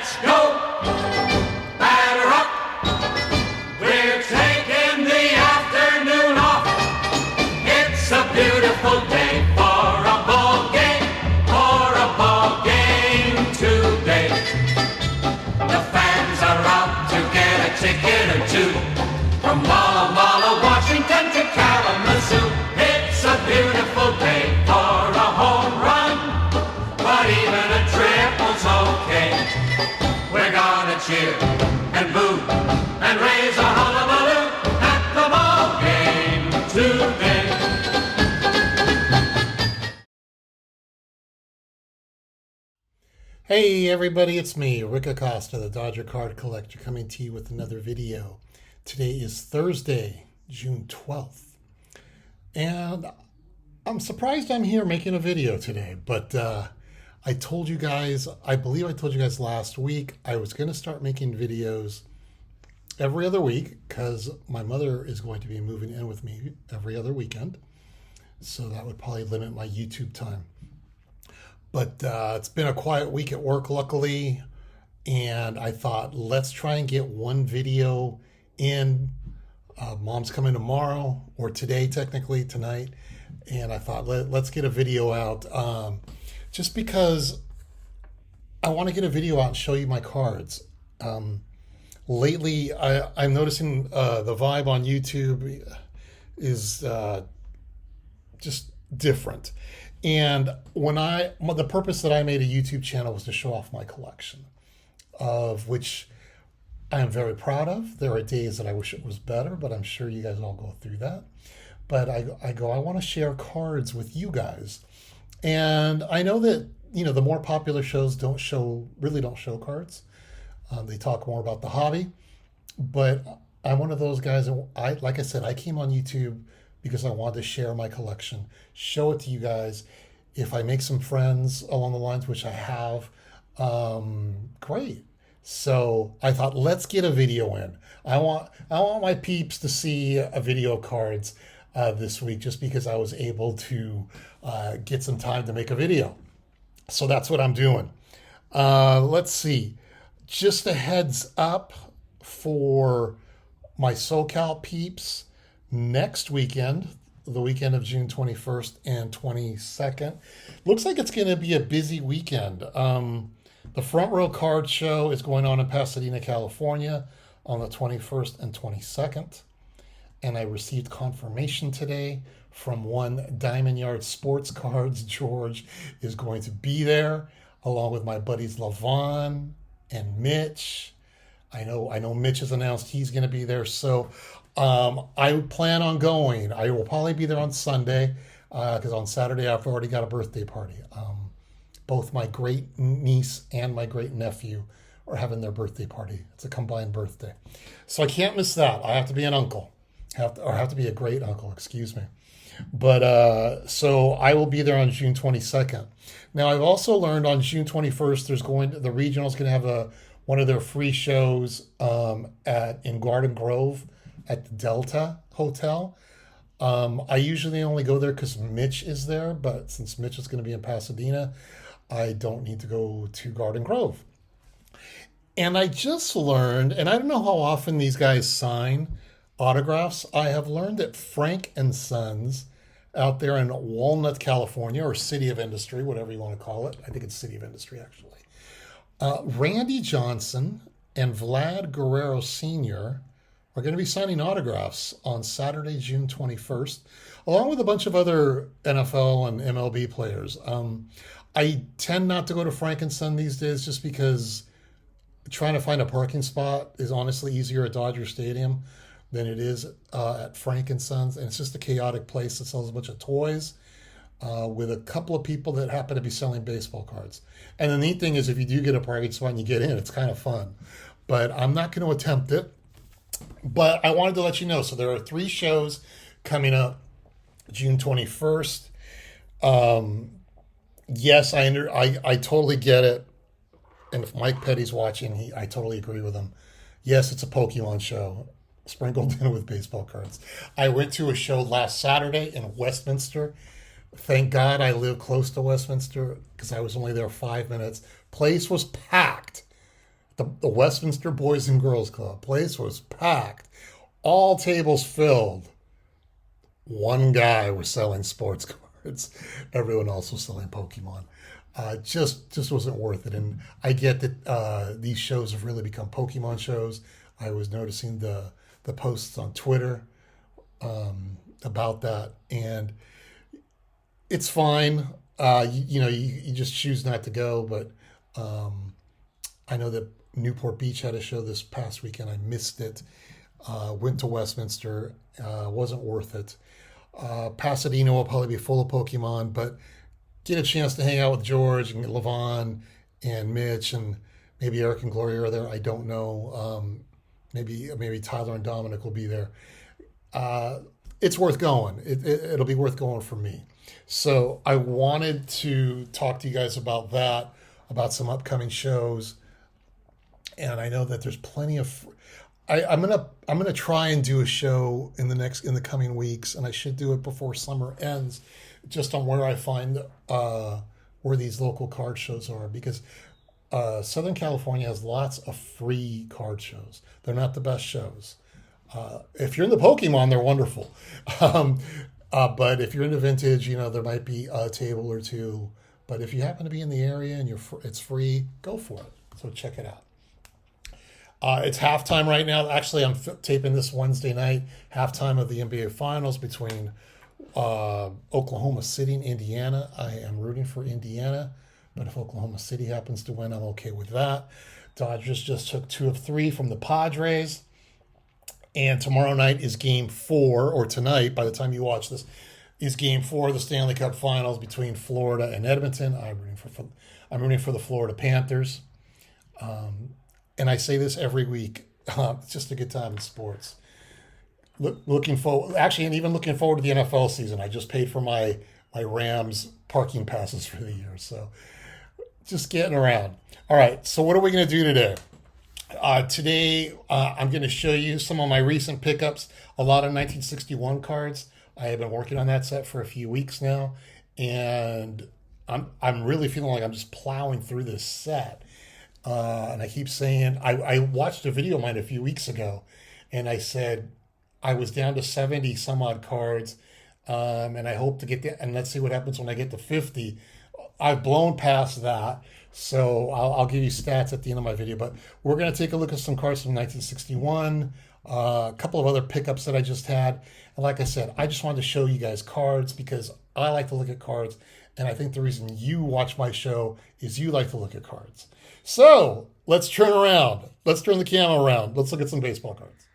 Let's go! Batter up! We're taking the afternoon off. It's a beautiful day for a ball game today. The fans are out to get a ticket or two. From Walla Walla, Washington to Kalamazoo. It's a beautiful day for a home run, but even a triple's okay. We're gonna cheer and boo and raise a hullabaloo at the ball game today. Hey everybody, it's me, Rick Acosta, the Dodger Card Collector, coming to you with another video. Today is Thursday, June 12th. And I'm surprised I'm here making a video today, but I told you guys, I believe I told you guys last week, I was going to start making videos every other week because my mother is going to be moving in with me every other weekend. So that would probably limit my YouTube time. But it's been a quiet week at work, luckily, and I thought, let's try and get one video in. Mom's coming tomorrow, or today, technically, tonight, and I thought, let's get a video out, just because I want to get a video out and show you my cards. Lately, I'm noticing the vibe on YouTube is just different. And the purpose that I made a YouTube channel was to show off my collection, of which I am very proud of. There are days that I wish it was better, but I'm sure you guys all go through that. But I want to share cards with you guys. And I know that, the more popular shows really don't show cards. They talk more about the hobby. But I'm one of those guys, like I said, I came on YouTube because I wanted to share my collection, show it to you guys. If I make some friends along the lines, which I have, great. So I thought, let's get a video in. I want my peeps to see a video of cards this week, just because I was able to get some time to make a video. So that's what I'm doing. Let's see. Just a heads up for my SoCal peeps. Next weekend, the weekend of June 21st and 22nd, looks like it's going to be a busy weekend. The Front Row Card Show is going on in Pasadena, California on the 21st and 22nd. And I received confirmation today from one Diamond Yard Sports Cards. George is going to be there, along with my buddies LaVon and Mitch. I know Mitch has announced he's going to be there. So I plan on going. I will probably be there on Sunday because on Saturday I've already got a birthday party. Both my great niece and my great nephew are having their birthday party. It's a combined birthday. So I can't miss that. I have to be an uncle. Have to be a great uncle, excuse me. But so I will be there on June 22nd. Now I've also learned on June 21st the regional's going to have one of their free shows in Garden Grove at the Delta Hotel. I usually only go there because Mitch is there, but since Mitch is going to be in Pasadena, I don't need to go to Garden Grove. And I just learned, and I don't know how often these guys sign autographs. I have learned that Frank and Sons out there in Walnut, California, or City of Industry, whatever you want to call it. I think it's City of Industry, actually. Randy Johnson and Vlad Guerrero Sr. are going to be signing autographs on Saturday, June 21st, along with a bunch of other NFL and MLB players. I tend not to go to Frank and Son these days just because trying to find a parking spot is honestly easier at Dodger Stadium than it is at Frank and Sons. And it's just a chaotic place that sells a bunch of toys with a couple of people that happen to be selling baseball cards. And the neat thing is if you do get a parking spot and you get in, it's kind of fun. But I'm not going to attempt it. But I wanted to let you know. So there are 3 shows coming up June 21st. Yes, I totally get it. And if Mike Petty's watching, I totally agree with him. Yes, it's a Pokemon show sprinkled in with baseball cards. I went to a show last Saturday in Westminster. Thank God I live close to Westminster because I was only there 5 minutes. Place was packed. the Westminster Boys and Girls Club. Place was packed, all tables filled. One guy was selling sports cards. Everyone else was selling Pokemon. Just wasn't worth it. And I get that these shows have really become Pokemon shows. I was noticing the posts on Twitter about that, and it's fine. You just choose not to go, but I know that Newport Beach had a show this past weekend. I missed it. Went to Westminster. Wasn't worth it. Pasadena will probably be full of Pokemon, but get a chance to hang out with George and Levon and Mitch and maybe Eric and Gloria are there. I don't know. Maybe Tyler and Dominic will be there. It's worth going. It'll be worth going for me. So I wanted to talk to you guys about that, about some upcoming shows, and I know that there's plenty of. I'm gonna try and do a show in the coming weeks, and I should do it before summer ends, just on where I find where these local card shows are, because Southern California has lots of free card shows. They're not the best shows. If you're into Pokemon, they're wonderful. But if you're into vintage, there might be a table or two. But if you happen to be in the area and it's free, go for it. So check it out. It's halftime right now. Actually, I'm taping this Wednesday night. Halftime of the NBA Finals between Oklahoma City and Indiana. I am rooting for Indiana, but if Oklahoma City happens to win, I'm okay with that. Dodgers just took 2 of 3 from the Padres. And tomorrow night is Game 4, or tonight, by the time you watch this, is Game 4 of the Stanley Cup Finals between Florida and Edmonton. I'm rooting for the Florida Panthers. And I say this every week. It's just a good time in sports. Looking forward to the NFL season. I just paid for my Rams parking passes for the year. So just getting around. All right, so what are we going to do today? Today, I'm going to show you some of my recent pickups, a lot of 1961 cards. I have been working on that set for a few weeks now, and I'm really feeling like I'm just plowing through this set. And I keep saying, I watched a video of mine a few weeks ago, and I said I was down to 70 some odd cards, and I hope to get that, and let's see what happens when I get to 50. I've blown past that. So I'll give you stats at the end of my video, but we're going to take a look at some cards from 1961, a couple of other pickups that I just had. And like I said, I just wanted to show you guys cards because I like to look at cards. And I think the reason you watch my show is you like to look at cards. So let's turn around. Let's turn the camera around. Let's look at some baseball cards.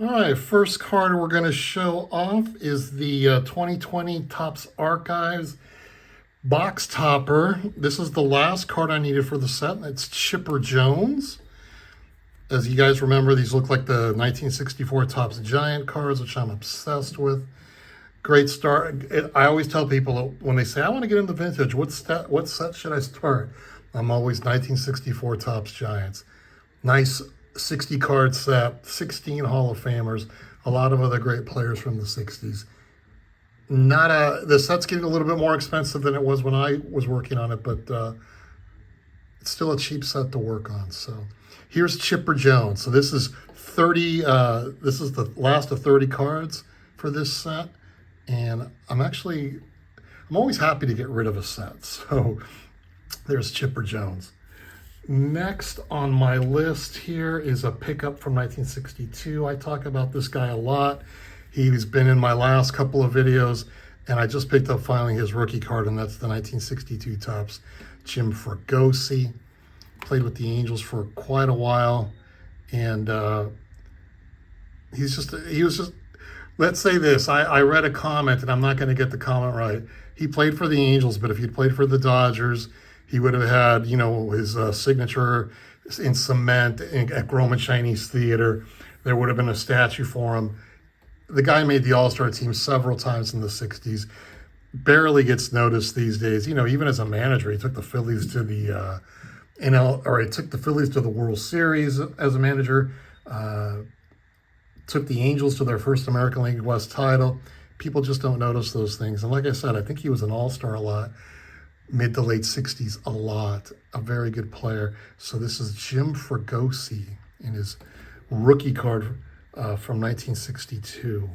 All right, first card we're going to show off is the 2020 Topps Archives box topper. This is the last card I needed for the set. It's Chipper Jones. As you guys remember, these look like the 1964 Topps Giant cards, which I'm obsessed with. Great start. I always tell people when they say, I want to get into vintage, what set should I start? I'm always 1964 Topps Giants. Nice 60 card set, 16 Hall of Famers, a lot of other great players from the 60s. The set's getting a little bit more expensive than it was when I was working on it, but it's still a cheap set to work on. So here's Chipper Jones. So this is 30. This is the last of 30 cards for this set, and I'm always happy to get rid of a set. So there's Chipper Jones. Next on my list here is a pickup from 1962. I talk about this guy a lot. He's been in my last couple of videos, and I just picked up finally his rookie card, and that's the 1962 Topps Jim Fregosi. Played with the Angels for quite a while, and he was just, let's say this, I read a comment, and I'm not going to get the comment right. He played for the Angels, but if he'd played for the Dodgers, he would have had, his signature in cement at Groman Chinese Theater. There would have been a statue for him. The guy made the All-Star team several times in the 60s. Barely gets noticed these days. Even as a manager, he took the Phillies to the he took the Phillies to the World Series as a manager. Took the Angels to their first American League West title. People just don't notice those things. And like I said, I think he was an All-Star a lot. mid to late 60s a lot. A very good player. So this is Jim Fregosi in his rookie card from 1962.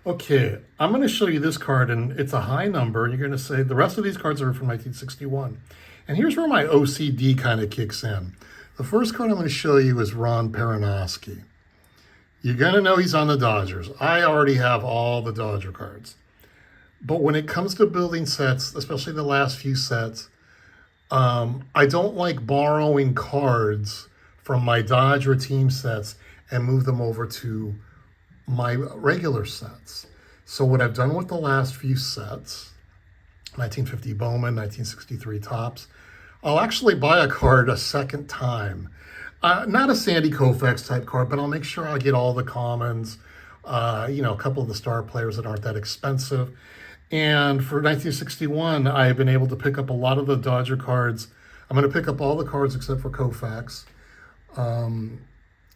Okay, I'm going to show you this card, and it's a high number, and you're going to say the rest of these cards are from 1961. And here's where my OCD kind of kicks in. The first card I'm going to show you is Ron Perranoski. You're going to know he's on the Dodgers. I already have all the Dodger cards. But when it comes to building sets, especially the last few sets, I don't like borrowing cards from my Dodger team sets and move them over to my regular sets. So what I've done with the last few sets, 1950 Bowman, 1963 Topps, I'll actually buy a card a second time. Not a Sandy Koufax type card, but I'll make sure I get all the commons, a couple of the star players that aren't that expensive. And for 1961, I've been able to pick up a lot of the Dodger cards. I'm going to pick up all the cards except for Koufax.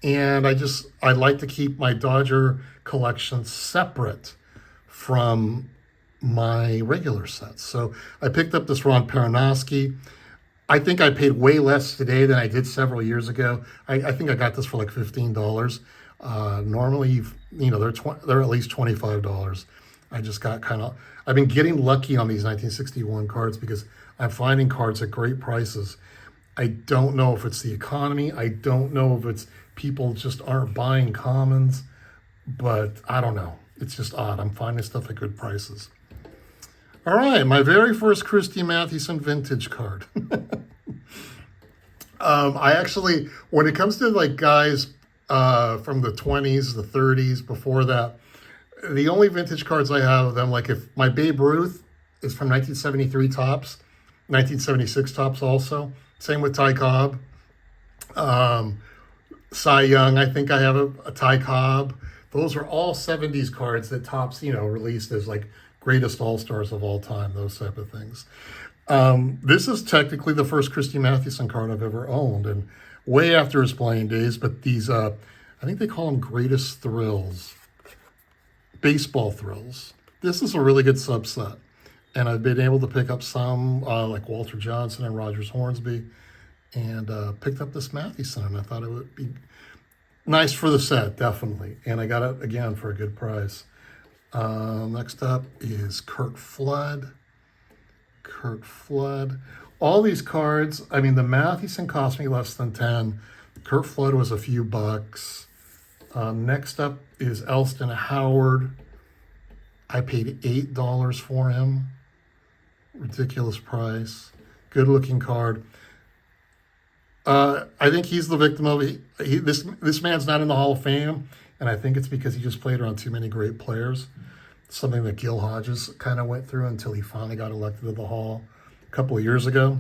And I like to keep my Dodger collection separate from my regular sets. So I picked up this Ron Perranoski. I think I paid way less today than I did several years ago. I think I got this for like $15. Normally, they're at least $25. I just got I've been getting lucky on these 1961 cards because I'm finding cards at great prices. I don't know if it's the economy. I don't know if it's people just aren't buying commons, but I don't know. It's just odd. I'm finding stuff at good prices. All right, my very first Christy Mathewson vintage card. I actually, when it comes to like guys from the 20s, the 30s, before that, the only vintage cards I have of them, like if my Babe Ruth is from 1973 Topps, 1976 Topps also. Same with Ty Cobb. Cy Young, I think I have a Ty Cobb. Those are all 70s cards that Topps, released as like greatest all-stars of all time, those type of things. This is technically the first Christy Mathewson card I've ever owned, and way after his playing days, but these, I think they call them Greatest Thrills. Baseball Thrills. This is a really good subset, and I've been able to pick up some, like Walter Johnson and Rogers Hornsby, and picked up this Mathewson, and I thought it would be nice for the set, definitely. And I got it, again, for a good price. Next up is Curt Flood. Curt Flood. All these cards, the Mathewson cost me less than 10. Curt Flood was a few bucks. Next up is Elston Howard. I paid $8 for him. Ridiculous price. Good looking card. I think he's the victim of it. This man's not in the Hall of Fame, and I think it's because he just played around too many great players. Something that Gil Hodges kind of went through until he finally got elected to the Hall a couple of years ago.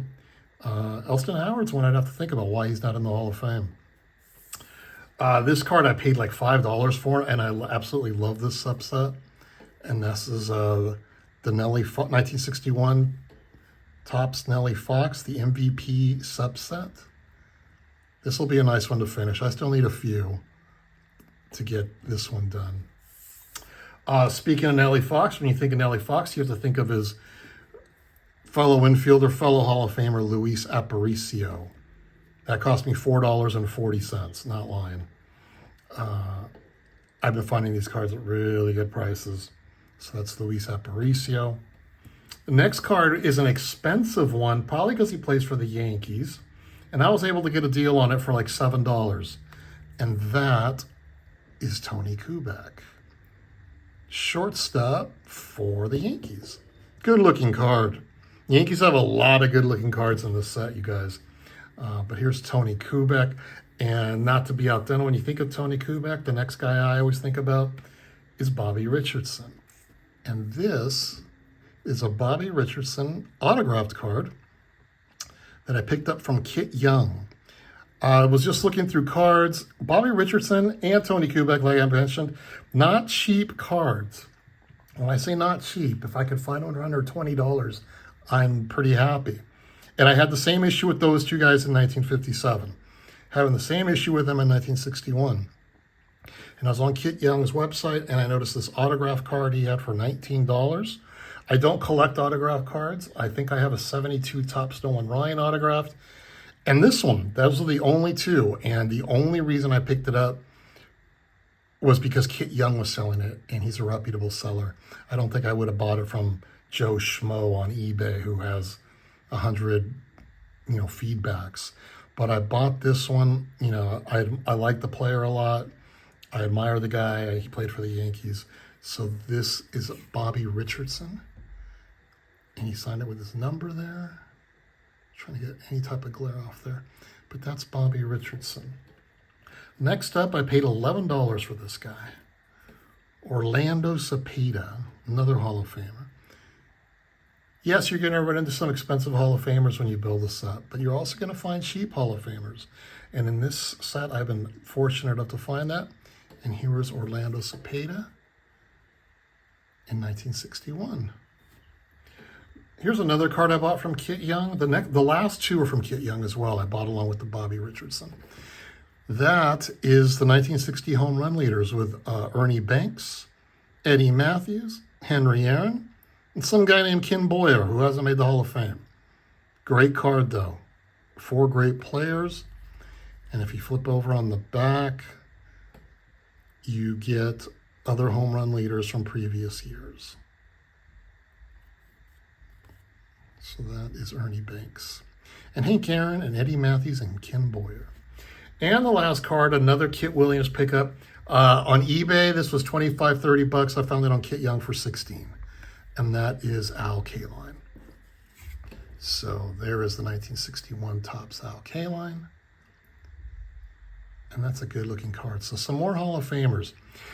Elston Howard's one I'd have to think about why he's not in the Hall of Fame. This card I paid like $5 for, and I absolutely love this subset. And this is the 1961 Topps Nellie Fox, the MVP subset. This will be a nice one to finish. I still need a few to get this one done. Speaking of Nellie Fox, when you think of Nellie Fox, you have to think of his fellow infielder, fellow Hall of Famer, Luis Aparicio. That cost me $4.40, not lying. I've been finding these cards at really good prices. So that's Luis Aparicio. The next card is an expensive one, probably because he plays for the Yankees. And I was able to get a deal on it for like $7. And that is Tony Kubek. Shortstop for the Yankees. Good looking card. Yankees have a lot of good looking cards in this set, you guys. But here's Tony Kubek. And not to be outdone, when you think of Tony Kubek, the next guy I always think about is Bobby Richardson. And this is a Bobby Richardson autographed card that I picked up from Kit Young. I was just looking through cards. Bobby Richardson and Tony Kubek, like I mentioned, not cheap cards. When I say not cheap, if I could find one under $20, I'm pretty happy. And I had the same issue with those two guys in 1957, having the same issue with them in 1961. And I was on Kit Young's website, and I noticed this autograph card he had for $19. I don't collect autograph cards. I think I have a 72 Topps Nolan Ryan autographed. And this one, those are the only two. And the only reason I picked it up was because Kit Young was selling it, and he's a reputable seller. I don't think I would have bought it from Joe Schmo on eBay who has 100, feedbacks. But I bought this one. I like the player a lot. I admire the guy. He played for the Yankees. So this is Bobby Richardson. And he signed it with his number there. Trying to get any type of glare off there. But that's Bobby Richardson. Next up, I paid $11 for this guy. Orlando Cepeda, another Hall of Famer. Yes, you're going to run into some expensive Hall of Famers when you build a set, but you're also going to find cheap Hall of Famers. And in this set, I've been fortunate enough to find that. And here is Orlando Cepeda in 1961. Here's another card I bought from Kit Young. The last two are from Kit Young as well. I bought along with the Bobby Richardson. That is the 1960 home run leaders with Ernie Banks, Eddie Matthews, Henry Aaron, and some guy named Ken Boyer who hasn't made the Hall of Fame. Great card though. 4 great players. And if you flip over on the back, you get other home run leaders from previous years. So that is Ernie Banks. And Hank Aaron and Eddie Matthews and Ken Boyer. And the last card, another Kit Williams pickup. On eBay, this was $25-30. I found it on Kit Young for $16. And that is Al Kaline. So there is the 1961 Topps Al Kaline. And that's a good looking card. So some more Hall of Famers.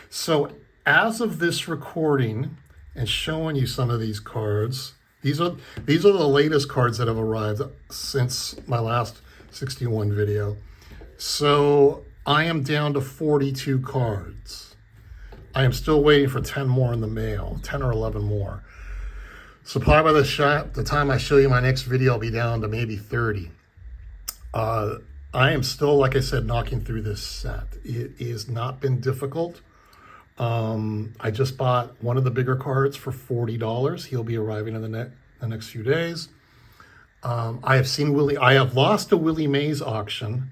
So as of this recording and showing you some of these cards, these are the latest cards that have arrived since my last 61 video. So I am down to 42 cards. I am still waiting for 10 more in the mail, 10 or 11 more. So probably by the time I show you my next video, I'll be down to maybe 30. I am still, like I said, knocking through this set. It has not been difficult. I just bought one of the bigger cards for $40. He'll be arriving in the next few days. I have lost a Willie Mays auction.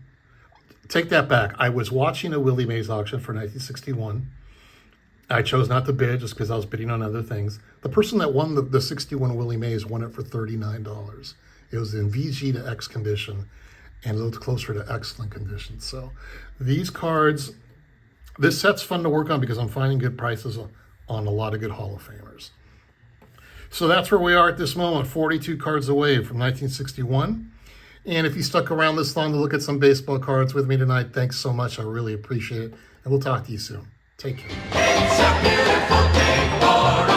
Take that back. I was watching a Willie Mays auction for 1961. I chose not to bid just because I was bidding on other things. The person that won the 61 Willie Mays won it for $39. It was in VG to X condition and a little closer to excellent condition. So these cards, this set's fun to work on because I'm finding good prices on a lot of good Hall of Famers. So that's where we are at this moment, 42 cards away from 1961. And if you stuck around this long to look at some baseball cards with me tonight, thanks so much. I really appreciate it. And we'll talk to you soon. Take care. It's a beautiful day for